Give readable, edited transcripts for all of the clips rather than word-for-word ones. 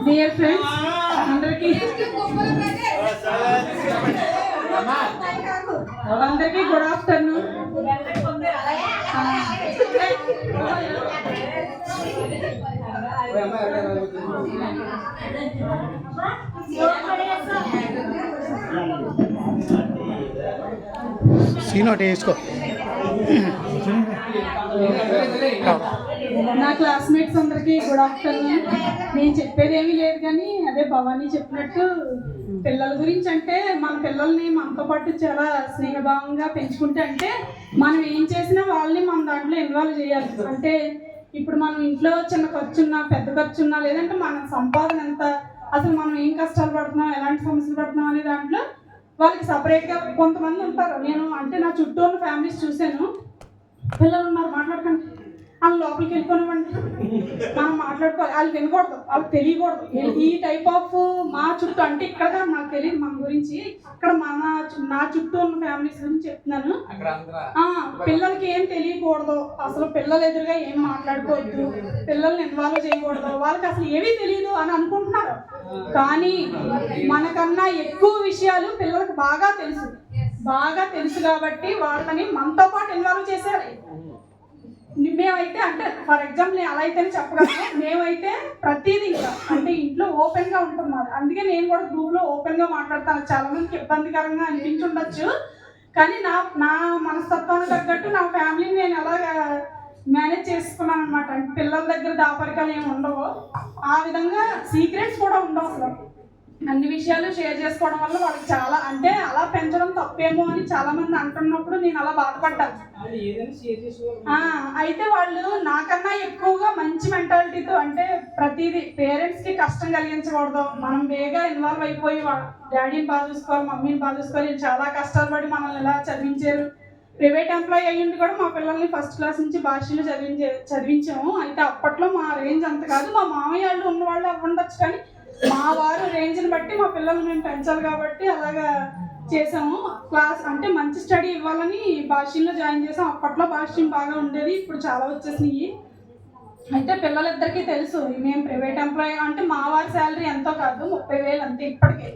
Dear friends అందరికీ good afternoon. సీనోటి వేసుకో. నా క్లాస్మేట్స్ అందరికీ గుడ్ ఆఫ్టర్నూన్. నేను చెప్పేది ఏమీ లేదు కానీ అదే భవానీ చెప్పినట్టు పిల్లల గురించి అంటే మన పిల్లల్ని మనతో పాటు చాలా స్నేహభావంగా పెంచుకుంటే అంటే మనం ఏం చేసినా వాళ్ళని మన దాంట్లో ఇన్వాల్వ్ చేయాలి. అంటే ఇప్పుడు మనం ఇంట్లో చిన్న ఖర్చున్నా పెద్ద ఖర్చున్నా లేదంటే మన సంపాదన ఎంత, అసలు మనం ఏం కష్టాలు పడుతున్నాం, ఎలాంటి సమస్యలు పడుతున్నాం అనే దాంట్లో వాళ్ళకి సపరేట్గా కొంతమంది ఉంటారు. నేను అంటే నా చుట్టూ ఉన్న ఫ్యామిలీస్ చూశాను. పిల్లలు ఉన్నారు మాట్లాడుకుంటే వాళ్ళు లోపలికి వెళ్ళిపోనివ్వండి, మనం మాట్లాడుకోవాలి, వాళ్ళు వినకూడదు, వాళ్ళకి తెలియకూడదు. ఈ టైప్ ఆఫ్ మా చుట్టూ అంటే ఇక్కడ నాకు తెలియదు మన గురించి, ఇక్కడ నా చుట్టూ ఉన్న ఫ్యామిలీస్ గురించి చెప్తున్నాను. పిల్లలకి ఏం తెలియకూడదు, అసలు పిల్లలు ఎదురుగా ఏం మాట్లాడుకోవద్దు, పిల్లల్ని ఇన్వాల్వ్ చేయకూడదు, వాళ్ళకి అసలు ఏమీ తెలియదు అని అనుకుంటున్నారు. కానీ మనకన్నా ఎక్కువ విషయాలు పిల్లలకు బాగా తెలుసు కాబట్టి వాళ్ళని మనతో పాటు ఇన్వాల్వ్ చేశారు. మేమైతే అంటే ఫర్ ఎగ్జాంపుల్ నేను అలా అయితేనే చెప్పగలను. మేమైతే ప్రతిదీ ఇంకా అంటే ఇంట్లో ఓపెన్గా ఉంటున్నారు. అందుకే నేను కూడా గ్రూప్లో ఓపెన్గా మాట్లాడతాను. చాలా మందికి ఇబ్బందికరంగా అనిపించుండొచ్చు, కానీ నా మనస్తత్వానికి తగ్గట్టు నా ఫ్యామిలీని నేను అలాగా మేనేజ్ చేసుకున్నాను అనమాట. అంటే పిల్లల దగ్గర దాపరికాలు ఏమి ఉండవు, ఆ విధంగా సీక్రెట్స్ కూడా ఉండవు. అసలు అన్ని విషయాలు షేర్ చేసుకోవడం వల్ల వాళ్ళకి చాలా అంటే అలా పెంచడం తప్పేమో అని చాలా మంది అంటున్నప్పుడు నేను అలా బాధపడ్డాను. అయితే వాళ్ళు నాకన్నా ఎక్కువగా మంచి మెంటాలిటీతో అంటే ప్రతిదీ పేరెంట్స్కి కష్టం కలిగించకూడదు, మనం వేగా ఇన్వాల్వ్ అయిపోయి డాడీని బాగా చూసుకోవాలి, మమ్మీని బాగా చూసుకోవాలి, చాలా కష్టాలు పడి మనల్ని ఎలా చదివించారు. ప్రైవేట్ ఎంప్లాయీ అయ్యింది కూడా మా పిల్లల్ని ఫస్ట్ క్లాస్ నుంచి భాషలు చదివించాము. అయితే అప్పట్లో మా రేంజ్ అంత కాదు, మా మామయ్య వాళ్ళు ఉన్నవాళ్ళు అవ్వండొచ్చు, కానీ మా వారు రేంజ్ని బట్టి మా పిల్లల్ని మేము పెంచాలి కాబట్టి అలాగా చేసాము. క్లాస్ అంటే మంచి స్టడీ ఇవ్వాలని భాషల్లో జాయిన్ చేసాం. అప్పట్లో భాష్యం బాగా ఉండేది, ఇప్పుడు చాలా వచ్చేసినాయి. అయితే పిల్లలిద్దరికీ తెలుసు మేము ప్రైవేట్ ఎంప్లాయీ అంటే మా వారి శాలరీ ఎంతో కాదు, 30,000 అంతే. ఇప్పటికే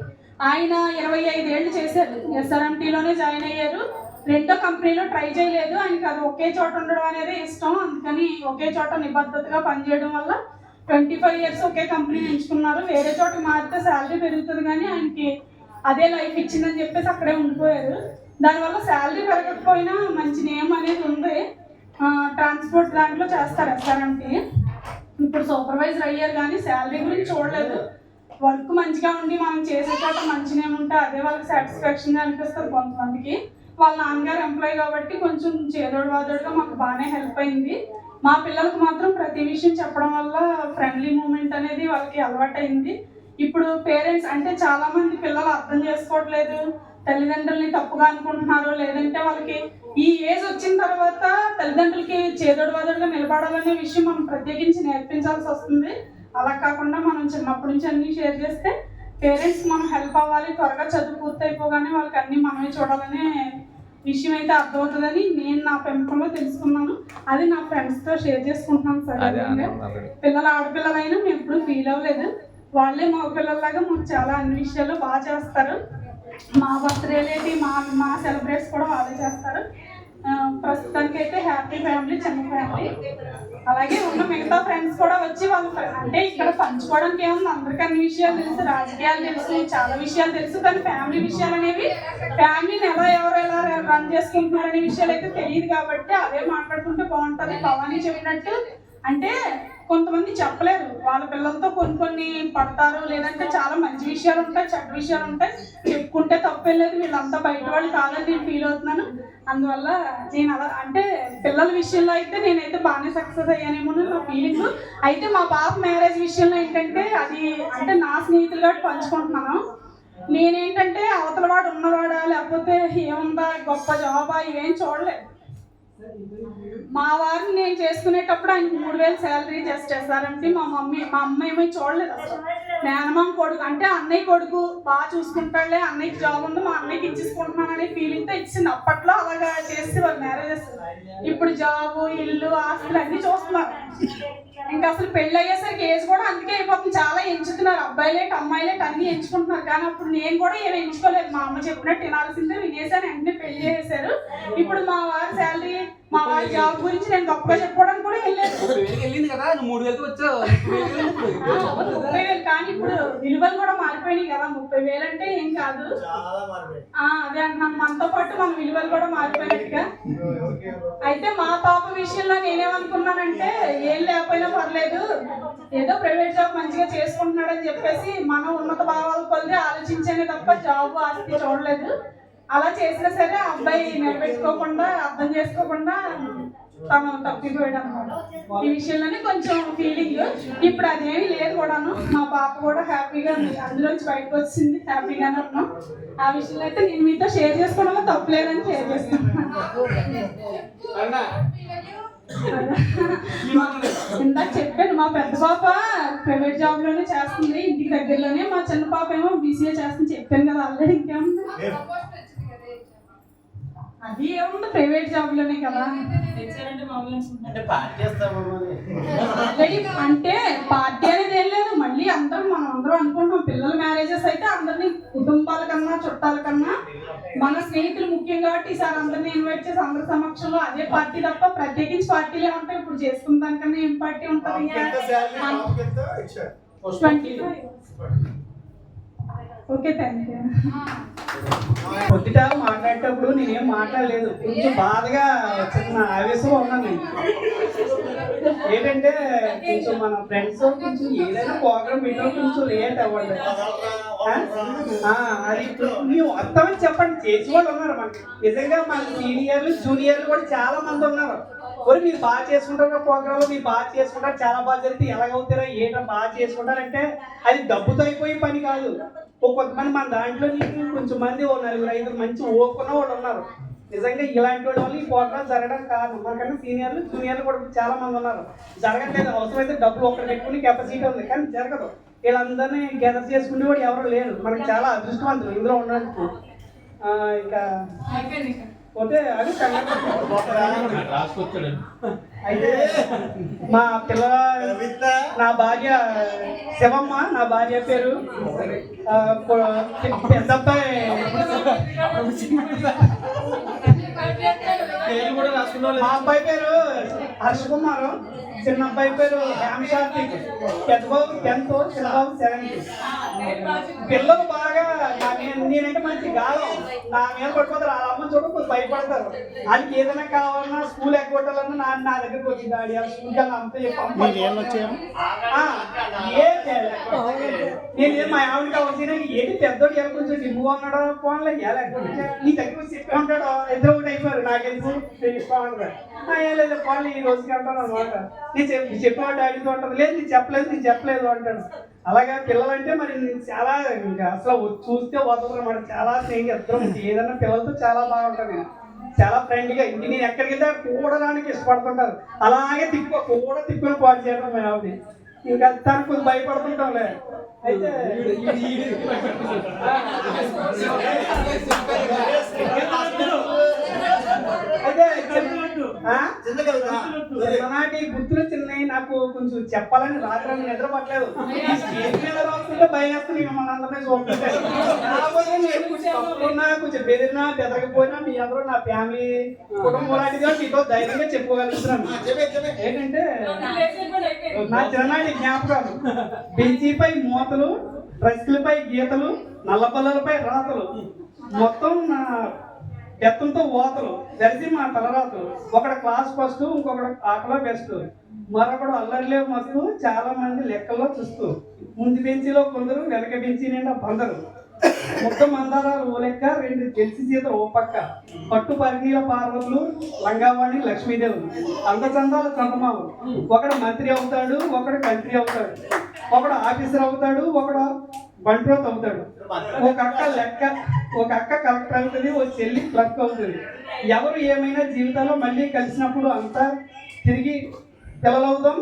ఆయన 25 ఏళ్ళు చేశారు, SRMTలోనే జాయిన్ అయ్యారు. రెండో కంపెనీలో ట్రై చేయలేదు, ఆయనకి అది ఒకే చోట ఉండడం అనేది ఇష్టం. అందుకని ఒకే చోట నిబద్ధతగా పనిచేయడం వల్ల 25 ఇయర్స్ ఒకే కంపెనీ ఎంచుకున్నారు. వేరే చోట మారితే శాలరీ పెరుగుతుంది కానీ ఆయనకి అదే లైఫ్ ఇచ్చిందని చెప్పేసి అక్కడే ఉండిపోయారు. దానివల్ల శాలరీ పెరగకపోయినా మంచి నేమ్ అనేది ఉంది. ట్రాన్స్పోర్ట్ దాంట్లో చేస్తారు SRMT. ఇప్పుడు సూపర్వైజర్ అయ్యారు కానీ శాలరీ గురించి చూడలేదు. వర్క్ మంచిగా ఉండి మనం చేసే చోట మంచి నేమ్ ఉంటే అదే వాళ్ళకి సాటిస్ఫాక్షన్గా అనిపిస్తుంది. కొంతమందికి వాళ్ళ నాన్నగారు ఎంప్లాయీ కాబట్టి కొంచెం చేదోడు వాదోడుగా మాకు బాగానే హెల్ప్ అయింది. మా పిల్లలకు మాత్రం ప్రతి విషయం చెప్పడం వల్ల ఫ్రెండ్లీ మూమెంట్ అనేది వాళ్ళకి అలవాటైంది. ఇప్పుడు పేరెంట్స్ అంటే చాలా మంది పిల్లలు అర్థం చేసుకోవట్లేదు, తల్లిదండ్రుల్ని తప్పుగా అనుకుంటున్నారు, లేదంటే వాళ్ళకి ఈ ఏజ్ వచ్చిన తర్వాత తల్లిదండ్రులకి చేదోడు వాదోడుగా నిలబడాలనే విషయం మనం ప్రత్యేకించి నేర్పించాల్సి వస్తుంది. అలా కాకుండా మనం చిన్నప్పటి నుంచి అన్నీ షేర్ చేస్తే పేరెంట్స్ మనం హెల్ప్ అవ్వాలి, త్వరగా చదువు పూర్తయిపోగానే వాళ్ళకి అన్నీ మనమే చూడాలనే విషయం అయితే అర్థమవుతుందని నేను నా పెంపకంలో తెలుసుకున్నాను. అది నా ఫ్రెండ్స్తో షేర్ చేసుకుంటున్నాను. సరే, పిల్లలు ఆడపిల్లలైనా మేము ఎప్పుడు ఫీల్ అవ్వలేదు, వాళ్ళే మా పిల్లల్లాగా మాకు చాలా అన్ని విషయాలు బాగా చేస్తారు. మా బర్త్డేలేటి మా సెలబ్రేట్స్ కూడా వాళ్ళే చేస్తారు. ప్రస్తుతానికి అయితే హ్యాపీ ఫ్యామిలీ, చిన్న ఫ్యామిలీ. అలాగే ఉన్న మిగతా ఫ్రెండ్స్ కూడా వచ్చి వాళ్ళు అంటే ఇక్కడ పంచుకోవడానికి ఏముంది, అందరికీ అన్ని విషయాలు తెలుసు, రాజకీయాలు తెలుసు, చాలా విషయాలు తెలుసు, కానీ ఫ్యామిలీ విషయాలు అనేవి ఫ్యామిలీని ఎవరు ఎలా రన్ చేసుకుంటున్నారు అనే విషయాలు అయితే తెలియదు కాబట్టి అవే మాట్లాడుకుంటే బాగుంటుంది. భవానీ చెప్పినట్టు అంటే కొంతమంది చెప్పలేరు, వాళ్ళ పిల్లలతో కొన్ని పడతారు, లేదంటే చాలా మంచి విషయాలు ఉంటాయి, చెడ్డ విషయాలు ఉంటాయి, చెప్పుకుంటే తప్పలేదు. వీళ్ళంతా బయట వాళ్ళు కాదని నేను ఫీల్ అవుతున్నాను. అందువల్ల నేను అలా అంటే పిల్లల విషయంలో అయితే నేనైతే బాగానే సక్సెస్ అయ్యానేమో నా ఫీలింగ్. అయితే మా పాప మ్యారేజ్ విషయంలో ఏంటంటే అది అంటే నా స్నేహితులు కాబట్టి పంచుకుంటున్నాను. నేనేంటంటే అవతల వాడు ఉన్నవాడా లేకపోతే ఏముందా గొప్ప జాబా ఇవేం చూడలేదు. మా వారిని నేను చేసుకునేటప్పుడు ఆయన 3,000 శాలరీ జస్ట్ SRMT. మా అమ్మ ఏమీ చూడలేదు. మేనమామ కొడుకు అంటే అన్నయ్య కొడుకు బాగా చూసుకుంటాడులే, అన్నయ్యకి జాబ్ ఉంది, మా అన్నయ్యకి ఇచ్చేసుకుంటున్నాను అనే ఫీలింగ్తో ఇచ్చింది. అప్పట్లో అలాగా చేస్తే వాళ్ళు మ్యారేజెస్. ఇప్పుడు జాబు, ఇల్లు, ఆస్తులు అన్నీ చూస్తున్నారు. అసలు పెళ్ళి అయ్యేసరికి ఏజ్ కూడా అందుకే అయిపోతుంది. చాలా ఎంచుతున్నారు, అబ్బాయిలేట్ అమ్మాయిలేట్ అన్ని ఎంచుకుంటున్నారు. కానీ అప్పుడు నేను కూడా ఏమి ఎంచుకోలేదు, మా అమ్మ చెప్పినట్టు వినాల్సిందే వినేసాను, వెంటనే పెళ్లి చేసేసారు. ఇప్పుడు మా వారి శాలరీ, మా వారి జాబ్ గురించి నేను గొప్పగా చెప్పుకోవడానికి కూడా వెళ్ళలేదు. 30,000 కానీ ఇప్పుడు విలువలు కూడా మారిపోయినాయి కదా. 30,000 అంటే ఏం కాదు. అదే అంటున్నాను, మనతో పాటు మన విలువలు కూడా మారిపోయినట్టుగా. అయితే మా పాప విషయంలో నేనేమనుకున్నానంటే ఏం లేకపోయినా పర్లేదు, ఏదో ప్రైవేట్ జాబ్ మంచిగా చేసుకుంటున్నాడని చెప్పేసి మనం ఉన్నత భావాల కొద్ది ఆలోచించేనే తప్ప జాబ్ ఆస్తి చూడలేదు. అలా చేసినా సరే ఆ అబ్బాయి నిలబెట్టుకోకుండా, అర్థం చేసుకోకుండా తను తప్పిపోయాడు అన్నమాట. ఈ విషయంలోనే కొంచెం ఫీలింగ్. ఇప్పుడు అదేమీ లేదు కూడాను. మా పాప కూడా హ్యాపీగా అందులోంచి బయటకు వచ్చింది, హ్యాపీగానే ఉన్నాం. ఆ విషయంలో అయితే నేను మీతో షేర్ చేసుకోవడంలో తప్పు లేదని షేర్ చేస్తున్నాను. ఇందాక చెప్పాను, మా పెద్ద పాప ప్రైవేట్ జాబ్ లోనే చేస్తుంది, ఇంటికి దగ్గరలోనే. మా చిన్న పాప ఏమో BCA చేస్తుంది, చెప్పాను కదా ఆల్రెడీ. ఇంకేముంది, అది ఏముంది ప్రైవేట్ జాబ్ లోనే కదా. అంటే పార్టీ అనేది ఏం లేదు. మళ్ళీ మనం అందరం అనుకుంటున్నాం, పిల్లల మ్యారేజెస్ అయితే అందరినీ కుటుంబాల కన్నా చుట్టాల కన్నా మన స్నేహితులు ముఖ్యం కాబట్టి ఈసారి అందరినీ ఇన్వైట్ చేసి అందరి సమక్షంలో అదే పార్టీ తప్ప ప్రత్యేకించి పార్టీలే ఉంటాయి. ఇప్పుడు చేసుకున్న దానికన్నా ఏం పార్టీ ఉంటుంది? 25. Okay, thank you. పొద్దుట మాట్లాడేటప్పుడు నేనేం మాట్లాడలేదు, కొంచెం బాధగా వచ్చిన ఆవేశంలో ఉన్నాను నేను. ఏంటంటే కొంచెం మన ఫ్రెండ్స్ కొంచెం ఏదైనా ప్రోగ్రామ్ పెట్టడం కొంచెం లేట్ అవ్వండి. అది ನೀವು అర్థమని చెప్పండి, చేసి వాళ్ళు ఉన్నారు మనకి. నిజంగా మన సీనియర్లు జూనియర్లు కూడా చాలా మంది ఉన్నారు. మరి మీరు బాగా చేసుకుంటారు ప్రోగ్రాంలో, మీరు బాగా చేసుకుంటారు, చాలా బాగా జరిగితే ఎలాగవుతారో ఏంటో బాగా చేసుకుంటారంటే అది డబ్బుతో అయిపోయే పని కాదు. కొంతమంది మన దాంట్లో కొంచెం మంది 4-5 మంచి ఓపుకున్న వాళ్ళు ఉన్నారు. నిజంగా ఇలాంటి వాళ్ళు ఈ ప్రోగ్రాం జరగడం కారణం మనకన్నా సీనియర్లు జూనియర్లు కూడా చాలా మంది ఉన్నారు. జరగట్లేదు, అవసరమైతే డబ్బులు ఒకటి పెట్టుకుని కెపాసిటీ ఉంది, కానీ జరగదు. వీళ్ళందరినీ గెదర్ చేసుకునే వాడు ఎవరు లేరు. మనకి చాలా అదృష్టవంతులు ఇందులో ఉన్నట్టు. ఇంకా పోతే అది అయితే మా పిల్లల, నా భార్య శివమ్మ, నా భార్య పేరు. పెద్ద అబ్బాయి మా అబ్బాయి పేరు హర్ష కుమారు, చిన్న అబ్బాయి పేరు హేమశార్తిక్. పెద్ద బాబు 10th, చిన్న బాబు 7th. పిల్లలు బాగా నేనంటే మంచి గాలం, నా మీద పడిపోతారు. వాళ్ళ అమ్మ చూడ కొంచెం భయపడతారు. వాళ్ళకి ఏదైనా కావాలన్నా, స్కూల్ ఎగ్గొట్టాలన్నా నా దగ్గరికి వచ్చి డాడీ స్కూల్కి వెళ్ళి అంతా నేను మా ఆవిడకి వచ్చిన ఏంటి పెద్దోడు ఎలా కొంచెం దిమ్ముగా ఉన్నాడో పోన్లే, ఎలా నీ దగ్గర వచ్చి చెప్పి ఉంటాడో, ఇద్దరు ఒకటి అయిపోయారు. నాకు తెలుసు నేను ఇష్టం ఉంటాడు. లేదు పోన్లే ఈ రోజుకి అంటాను అనమాట. నేను చెప్పిన డాడీతో ఉంటుంది, లేదు నేను చెప్పలేదు అంటాడు. అలాగే పిల్లలంటే మరి చాలా ఇంకా అసలు చూస్తే వదలరు అన్నమాట. చాలా స్నేహితులు, ఏదైనా పిల్లలతో చాలా బాగుంటాను నేను, చాలా ఫ్రెండ్లీగా. ఇంటి నేను ఎక్కడికి వెళ్తే కూడడానికి ఇష్టపడుతుంటారు. అలాగే తిప్పుకొని పాటు చేయడం మా ఆవిడ. ఇంకా తనకు కొంచెం భయపడుతుంటాంలే. అయితే చిన్ననాటి గుర్తులు చిన్నవి నాకు కొంచెం చెప్పాలని రాత్రి నిద్ర పట్టలేదు. రాస్తుంటే భయం వేస్తుంది మిమ్మల్ని అందరినీ చూస్తుంటే. కొంచెం బెదిరినా బెదరకపోయినా మీ అందరూ నా ఫ్యామిలీ కుటుంబం లాంటిది మీతో ధైర్యంగా చెప్పుకోగలుగుతున్నాను. ఏంటంటే నా చిన్ననాటి జ్ఞాపకాలు, బెంచీపై మూతలు, డ్రెస్లపై గీతలు, నల్లపల్లలపై రాతలు, మొత్తం నా బెత్తంతో ఓతలు, తెలిసి మా తలరాతలు. ఒకడు క్లాస్ ఫస్ట్, ఇంకొకడు ఆటలో బెస్ట్, మరొకడు అల్లరిలే మస్తు, చాలా మంది లెక్కల్లో చూస్తూ, ముందు బెంచీలో కొందరు, వెనక బెంచీ నిండా బందరు, ముద్ద మందారాలు ఓ లెక్క, 2 తెలిసి సీతలు ఓ పక్క, పట్టు పరిణీల పార్వతులు, లంగావాణి లక్ష్మీదేవులు, అందచందాల చందమావులు. ఒకడు మంత్రి అవుతాడు, ఒకడు కంత్రి అవుతాడు, ఒకడు ఆఫీసర్ అవుతాడు, ఒకడు బంట్రోత్ అవుతాడు. ఒక అక్క కలెక్టర్ అవుతుంది, ఓ చెల్లి క్లర్క్ అవుతుంది. ఎవరు ఏమైనా జీవితంలో మళ్ళీ కలిసినప్పుడు అంతా తిరిగి పిల్లలవుతాం,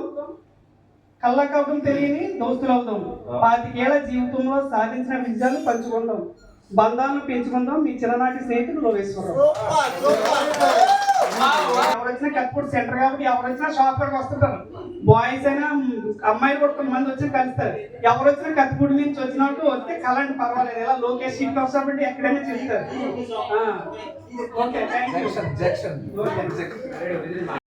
కళ్ళకవడం తెలియని దోస్తులు అవుతాం. 25 ఏళ్ల జీవితంలో సాధించిన విజయాలు పంచుకుందాం, బంధాలను పెంచుకుందాం. మీ చిన్ననాటి స్నేహితులు లోకేశ్వరరావు. ఎవరు వచ్చినా కత్పూర్ సెంటర్ కాబట్టి ఎవరు వచ్చినా షాప్ వస్తుంటారు. బాయ్స్ అయినా అమ్మాయిలు కూడా కొంతమంది వచ్చి కలుస్తారు. ఎవరు వచ్చినా కత్తిపూడి నుంచి వచ్చినట్టు వస్తే కలండి పర్వాలేదు, ఇలా లోకేష్ ఇంట్లో వస్తామంటే ఎక్కడైనా చెప్తారు. Okay thank you.